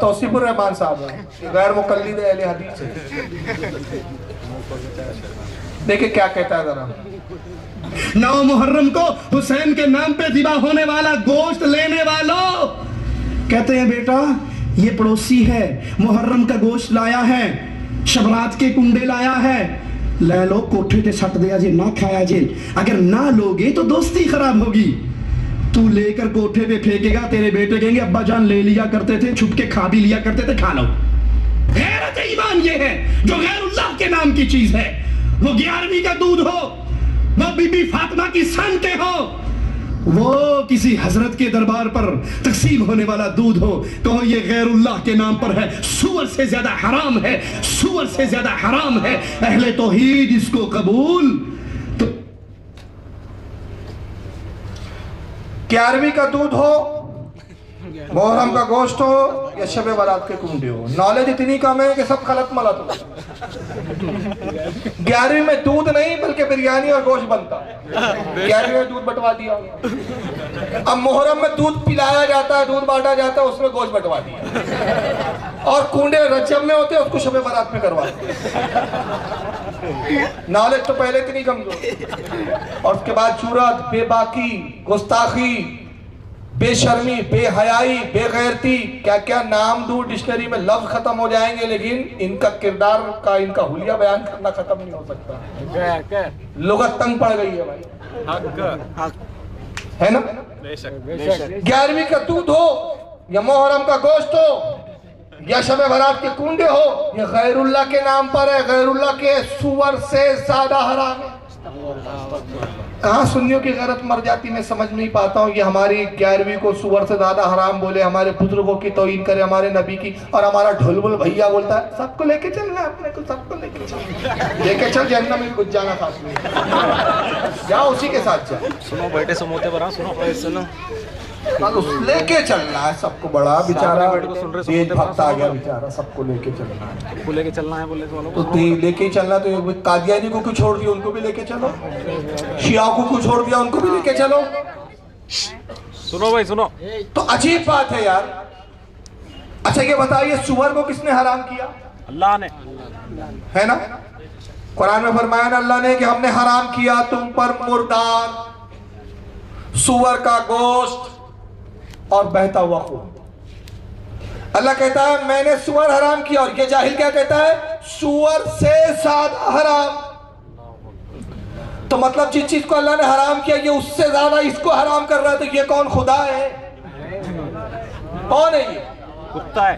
तौसीफुर रहमान साहब हैं, गैर मुकल्लिद अहले हदीस है। देखिए क्या कहता है जरा। 9 मुहर्रम को हुसैन के नाम पे ज़िबा होने वाला गोश्त लेने वालों, कहते हैं बेटा ये पड़ोसी है, मुहर्रम का गोश्त लाया है, शबरात के कुंडे लाया है, ले लो कोठे ते सट दिया जे, ना खाया जे। अगर ना लोगे तो दोस्ती खराब होगी। तू लेकर कोठे पे फेंकेगा, तेरे बेटे कहेंगे अब्बा जान ले लिया करते थे, छुप के खा भी लिया करते थे, खा लो। गैरत ईमान ये है जो गैरुल्लाह के नाम की चीज है। वो 11वीं का दूध हो, वो बीबी फातिमा की सन के हो, वो किसी हजरत के दरबार पर तकसीम होने वाला दूध हो, कहो ये गैरुल्लाह के नाम पर है, सुअर से ज्यादा हराम है, सुअर से ज्यादा हराम है। अहले तौहीद इसको कबूल। तो 11वीं का दूध हो, मुहर्रम का गोश्त हो या शबे बारात के कुंडे हो, नॉलेज इतनी कम है कि सब गलत मलत हो। 11वीं में दूध नहीं बल्कि बिरयानी और गोश्त बनता है, 11वीं में दूध बंटवा दिया। अब मुहर्रम में दूध पिलाया जाता है, दूध बांटा जाता है, उसमें गोश्त बंटवा दिया। और कुंडे रजब में होते हैं, उसको शबे बारात में करवाते हैं। नॉलेज तो पहले इतनी कमजोर, और उसके बाद जुरत, बेबाकी, गुस्ताखी, बेशर्मी, बेहयाई, बेगैरती, क्या क्या नाम दूर डिक्शनरी में लफ्ज खत्म हो जाएंगे, लेकिन इनका किरदार का, इनका हुलिया बयान करना खत्म नहीं हो सकता। लुगत तंग पड़ गई है भाई, है ना। 11वीं का दूध हो या मुहर्रम का गोश्त हो या शबे बारात के कुंडे हो, ये गैरुल्लाह के नाम पर है, गैरुल्लाह के सुअर से ज्यादा हराम है। कहाँ सुन्नियों की गैरत मर जाती, मैं समझ नहीं पाता हूँ। ये हमारी 11वीं को सुअर से ज्यादा हराम बोले, हमारे बुजुर्गों की तौहीन करे, हमारे नबी की, और हमारा ढुलबुल भैया बोलता है सबको लेके चलना है, अपने को सबको लेके चल, लेके चल जहन्नम में कुछ जाना खास नहीं, जाओ उसी के साथ जाओ। सुनो बेटे समोते बना, सुनो लेके चलना है सबको, बड़ा बेचारा देशभक्त आ गया बेचारा, सबको लेके चलना है, को लेके चलना है बोले तो लेके चलना। तो कादियानी को क्यों छोड़ दिया, उनको भी लेके चलो। शियाओं को क्यों छोड़ दिया, उनको भी लेके चलो। सुनो भाई सुनो, तो अजीब बात है यार। अच्छा ये बताइए, सुअर को किसने हराम किया? अल्लाह ने, है ना। कुरान में फरमाया ना अल्लाह ने कि हमने हराम किया तुम पर मुर्दार, सुअर का गोश्त और बहता हुआ खून। अल्लाह कहता है मैंने सुअर हराम किया, और ये जाहिल क्या कहता है, सुअर से ज्यादा हराम। तो मतलब जिस चीज को अल्लाह ने हराम किया, ये उससे ज्यादा इसको हराम कर रहा है, तो ये कौन खुदा है? कौन है ये? कुत्ता है।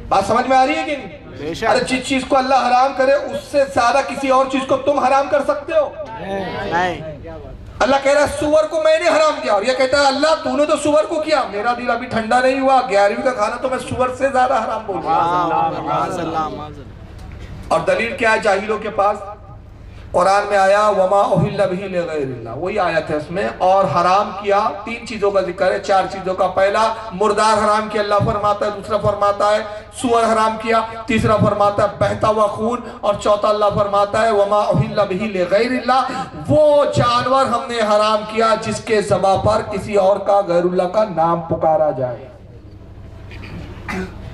बात समझ में आ रही है कि नहीं? अरे जिस चीज को अल्लाह हराम करे, उससे ज्यादा किसी और चीज को तुम हराम कर सकते हो? नहीं। अल्लाह कह रहा है सुअर को मैंने हराम किया, और ये कहता है अल्लाह तूने तो सुअर को किया, मेरा दिल अभी ठंडा नहीं हुआ, 11वीं का खाना तो मैं सुअर से ज्यादा हराम बोल रहा हूं। और दलील क्या है जाहिलों के पास? कुरान में आया वमा उहिल्ला बिही लिगैरिल्लाह, वही आयत है उसमें, और हराम किया 3 चीजों का जिक्र है, 4 चीजों का। पहला मुर्दार हराम किया अल्लाह फरमाता है, दूसरा फरमाता है सुअर हराम किया, तीसरा फरमाता है बहता हुआ खून, और चौथा अल्लाह फरमाता है वमा उहिल्ला बिही लिगैरिल्लाह, वो जानवर हमने हराम किया जिसके ज़बा पर किसी और का, गैरुल्लाह का नाम पुकारा जाए।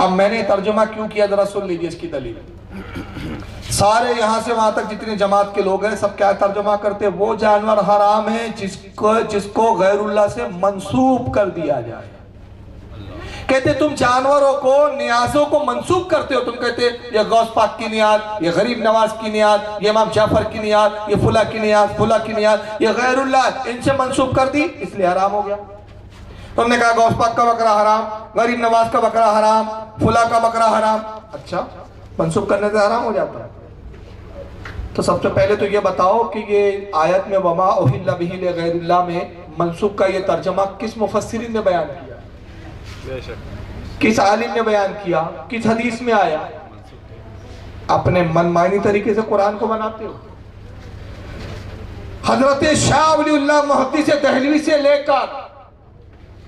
अब मैंने तर्जुमा क्यों किया, जरा सुन लीजिए इसकी दलील। सारे यहां से वहां तक जितने जमात के लोग हैं सब क्या तर्जुमा करते हैं, वो जानवर हराम है जिसको गैरुल्लाह से मंसूब कर दिया जाए। कहते तुम जानवरों को, नियाजों को मंसूब करते हो, तुम कहते ये गौस पाक की नियाज, ये गरीब नवाज की नियाज, ये इमाम जाफर की नियाज, ये फुला की नियाज, फुला की नियाज, ये गैरुल्लाह, इनसे मंसूब कर दी इसलिए हराम हो गया। तुमने कहा गौस पाक का बकरा हराम, गरीब नवाज का बकरा हराम, फुला का बकरा हराम, अच्छा मंसूब करने से हराम हो जाता है। तो सबसे पहले तो ये बताओ कि ये आयत में वमा उहिल्ला बिही लिगैरिल्लाह में मंसूब का ये तर्जमा किस मुफस्सिरीन ने बयान किया, किस आलिम ने बयान किया, किस हदीस में आया? अपने मनमानी तरीके से कुरान को बनाते हो। हजरत शाह वलीउल्लाह मुहद्दिस दहलवी से लेकर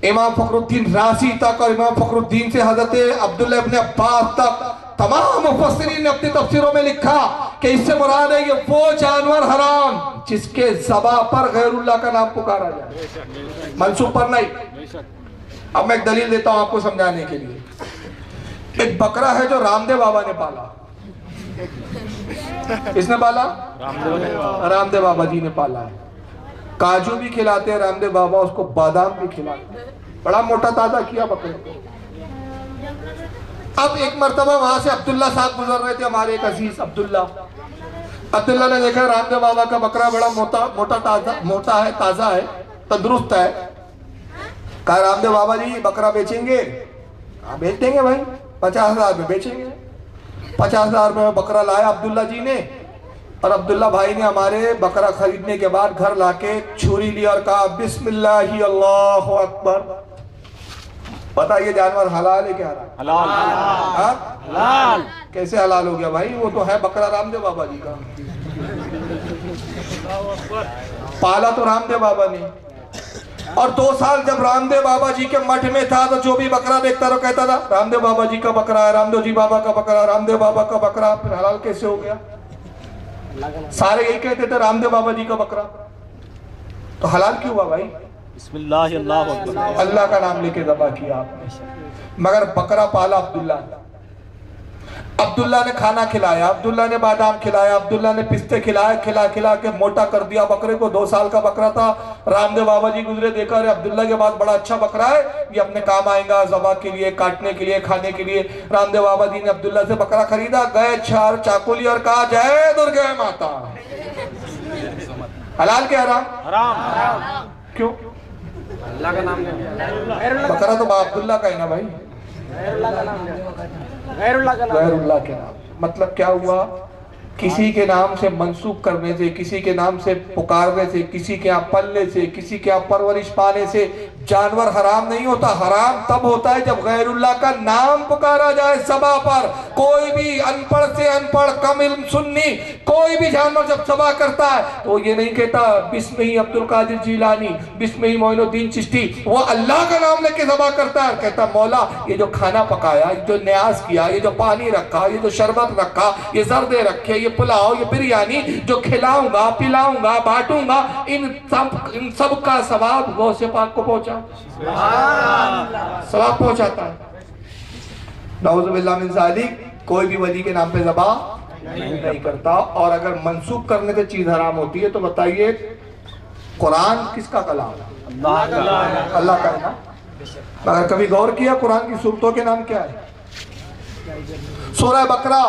इमाम फखरुद्दीन राजी तक, और इमाम फखरुद्दीन से हजरत अब्दुल्लाह इब्न अब्बास तक, तमाम मुफस्सिरीन ने अपनी तफसीरों में लिखा कि इससे मुराद है ये वो जानवर हराम जिसके ज़बा पर गैरुल्लाह का नाम पुकारा जाए, मंसूब पर नहीं। अब मैं एक दलील देता हूं आपको समझाने के लिए। एक बकरा है जो रामदेव बाबा ने पाला। किसने पाला? रामदेव बाबा जी ने पाला है। काजू भी खिलाते हैं रामदेव बाबा, उसको बादाम भी खिलाते हैं, बड़ा मोटा ताजा किया बकरे को। अब एक मर्तबा वहां से अब्दुल्ला साहब गुजर रहे थे, हमारे एक अजीज अब्दुल्ला ने देखा रामदेव बाबा का बकरा बड़ा मोटा है, ताजा है, तंदुरुस्त है। कहा रामदेव बाबा जी बकरा बेचेंगे? हाँ बेच देंगे भाई, 50,000 में बेचेंगे। 50,000 में बकरा लाया अब्दुल्ला जी ने, और अब्दुल्ला भाई ने हमारे बकरा खरीदने के बाद घर लाके छुरी ली और कहा बिस्मिल्लाहि अल्लाहु अकबर। पता ये जानवर हलाल है क्या? हलाल। हलाल कैसे हलाल हो गया भाई? वो तो है बकरा रामदेव बाबा जी का, पाला तो रामदेव बाबा ने। और 2 साल जब रामदेव बाबा जी के मठ में था तो जो भी बकरा देखता तो कहता था रामदेव बाबा जी का बकरा है, रामदेव जी बाबा का बकरा, रामदेव बाबा का बकरा। फिर हलाल कैसे हो गया? सारे यही कहते थे रामदेव बाबा जी का बकरा, तो हलाल क्यों हुआ भाई? बिस्मिल्लाह अल्लाह का नाम लेके दबा किया आपने। मगर बकरा पाला अब्दुल्ला ने खाना खिलाया, अब्दुल्ला ने बादाम खिलाया, अब्दुल्ला ने पिस्ते खिलाए, खिला के मोटा कर दिया बकरे को। 2 साल का बकरा था। रामदेव बाबा जी गुजरे, देखा अरे अब्दुल्ला के बाद बड़ा अच्छा बकरा है, ये अपने काम आएगा, ज़बा के लिए, काटने के लिए, खाने के लिए। रामदेव बाबा जी ने अब्दुल्ला से बकरा खरीदा, गए 4 चाकू ली और कहा जय दुर्गा माता। हलाल क्या हराम? हराम। क्यों? अल्लाह का नाम बकरा तो अब्दुल्ला का है ना भाई, गैरुल्लाह के नाम। मतलब क्या हुआ? किसी के नाम से मंसूब करने से, किसी के नाम से पुकारने से, किसी के यहाँ पलने से, किसी के यहाँ परवरिश पाने से जानवर हराम नहीं होता। हराम तब होता है जब गैरुल्लाह का नाम पुकारा जाए सभा पर। कोई भी अनपढ़ से अनपढ़, कम इल्म सुन्नी, कोई भी जानवर जब सभा करता है तो ये नहीं कहता बिस्मिही अब्दुल कादिर जिलानी, बिस्मिही मोइनुद्दीन चिश्ती। वो अल्लाह का नाम लेके सभा करता है, कहता मौला ये जो खाना पकाया, जो न्याज किया, ये जो पानी रखा, ये जो शरबत रखा, ये जर्दे रखे, ये पुलाव, ये बिरयानी जो खिलाऊंगा, पिलाऊंगा, बांटूंगा, इन सब का सवाब गौसे पाक को पहुंचा, सवाब पहुंचाता है। नाउज़ुबिल्लाह मिन ज़ालिक। कोई भी वली के नाम पे ज़बा नहीं करता। और अगर मंसूब करने से चीज हराम होती है तो बताइए कुरान किसका कलाम है? अल्लाह का है ना। अगर कभी गौर किया कुरान की सूरतों के नाम क्या है? सूरह बकरा,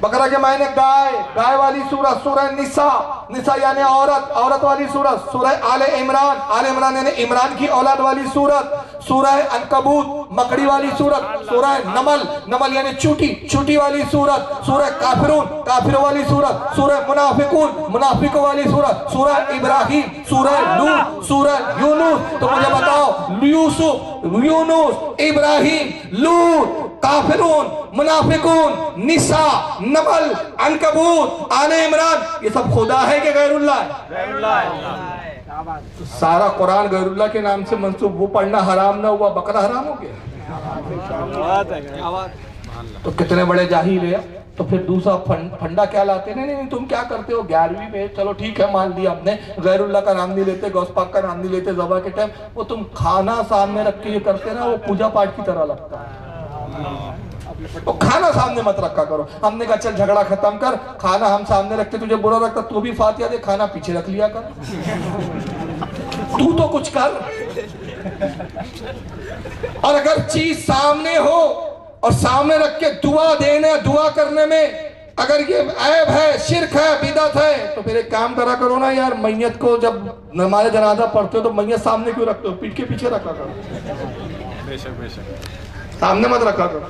बकरा के मायने गाय, गाय वाली सूरत सूरह निसा, निसा यानी औरत, औरत वाली सूरत सूरह आले इमरान, आले इमरान यानी इमरान की औलाद वाली सूरत, सूरह अनकबूत मकड़ी वाली सूरत, सूरह नमल, नमल यानी चूटी, चूटी वाली सूरत, सूरह काफिरून, काफिरों वाली सूरत, सूरह मुनाफिकून, मुनाफिकों वाली सूरत, सूरह इब्राहिम, सूरह नूह, सूरह यूनुस। तो मुझे बताओ यूसुफ, यूनुस, इब्राहिम, लूत, काफिरून, मुनाफिकून, निसा, नमल, अनकबूत, आले इमरान, ये सब खुदा है कि गैरुल्लाह है? तो सारा कुरान गैरुल्लाह के नाम से मंसूब, वो पढ़ना हराम ना हुआ, बकरा हराम हो गया? तो कितने बड़े जाहिल है। तो फिर दूसरा फंडा क्या लाते? नहीं तुम क्या करते हो 11वीं में, चलो ठीक है मान लिया आपने, गैरुल्लाह का नाम नहीं लेते, गौस पाक का नाम नहीं लेते ज़बा के टाइम, वो तुम खाना सामने रख के ये करते ना, वो पूजा पाठ की तरह लगता है। तो खाना सामने मत रखा करो। हमने कहा चल झगड़ा खत्म कर, खाना हम सामने रखते, तुझे बुरा लगता तो भी फातिहा दे, खाना पीछे रख लिया कर, तू तो कुछ कर। और अगर चीज सामने हो और सामने रख के दुआ देने, दुआ करने में अगर ये ऐब है, शिर्क है, बिदअत है, तो फिर एक काम करा करो ना यार, मैयत को जब नमाज़े जनाजा पढ़ते हो तो मैयत सामने क्यों रखते हो? पीठ के पीछे रखा करो, बेशक सामने मत रखा करो।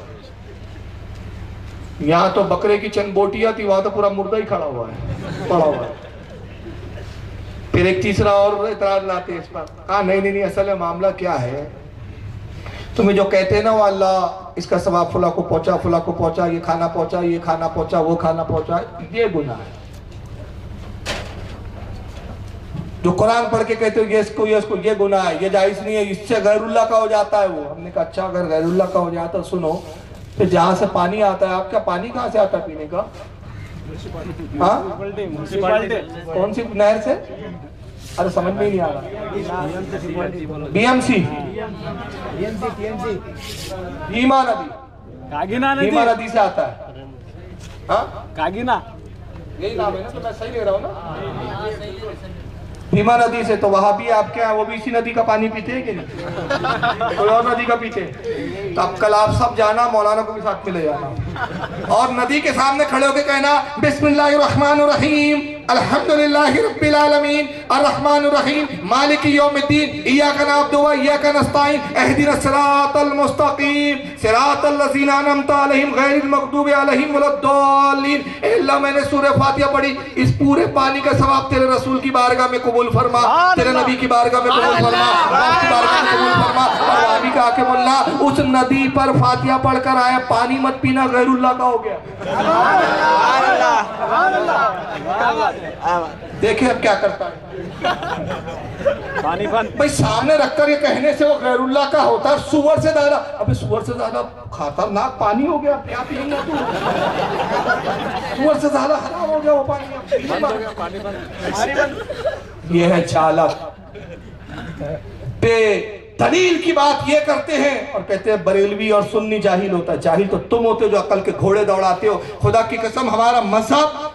यहाँ तो बकरे की चंद बोटियां थी, वहां तो पूरा मुर्दा ही खड़ा हुआ है, पड़ा हुआ है। फिर एक तीसरा और इतराज लाते इस पर, कहा नहीं असल में मामला क्या है, तुम्हें जो कहते हैं ना वो अल्लाह इसका सवाब फुला को पहुंचा, फुला को पहुंचा, ये खाना पहुंचा, ये खाना पहुंचा, वो खाना पहुंचा, ये गुनाह है। जो कुरान पढ़ के कहते हो ये इसको ये गुनाह है, ये जायज नहीं है, इससे गैरुल्लाह का हो जाता है वो। हमने कहा अच्छा अगर गैरुल्लाह का हो जाता है, सुनो फिर जहां से पानी आता है, आपका पानी कहाँ से आता है पीने का? हाँ कौन सी नहर से? अरे समझ में ही नहीं आ रहा। बीएमसी, भीमा नदी, कागीना भीमा नदी, नदी से आता है। हाँ कागीना, यही नाम है ना, तो मैं सही ले रहा हूँ ना? भीमा नदी से। तो वहां भी आप क्या, वो भी इसी नदी का पानी पीते हैं कि नहीं? कोई और नदी का पीते? तो अब कल आप सब जाना, मौलाना को भी साथ में ले जाना और नदी के सामने खड़े होकर कहना बिस्मिल्लाहिर्रहमानिर्रहीम अल्हम्दुलिल्लाहि रब्बिल आलमीन अर्रहमानिर्रहीम मालिकी यौमिद्दीन इय्याका नअब्दु व इय्याका नस्तईन इहदिनस सिरातल मुस्तकीम सिरातल लज़ीना अनअमता अलैहिम गैरिल मग़दूबि अलैहिम वलद्दाल्लीन। अल्लाह, मैंने सूरह फातिहा पढ़ी, इस पूरे पानी का सवाब तेरे रसूल की बारगाह में कबूल फरमा, तेरे नबी की बारगाह में कबूल फरमा, रब की बारगाह में कबूल फरमा। और अभी कहा के मुल्ला उस नदी पर फातिहा पढ़कर आया, पानी मत पीना, गैरुल्लाह का हो गया। देखिए अब क्या करता है पानी बंद। भाई, सामने रखकर ये कहने से वो गैरुल्लाह का होता है सुअर से ज्यादा। अबे सुअर से ज्यादा खतरनाक पानी हो गया, क्या पिएंगे तू? सुअर से ज्यादा खराब हो गया वो पानी। पानी बंद। ये है चालक, दलील की बात ये करते हैं और कहते हैं बरेलवी और सुन्नी जाहिल होता है। जाहिल तो तुम होते हो जो अकल के घोड़े दौड़ाते हो। खुदा की कसम, हमारा मजहब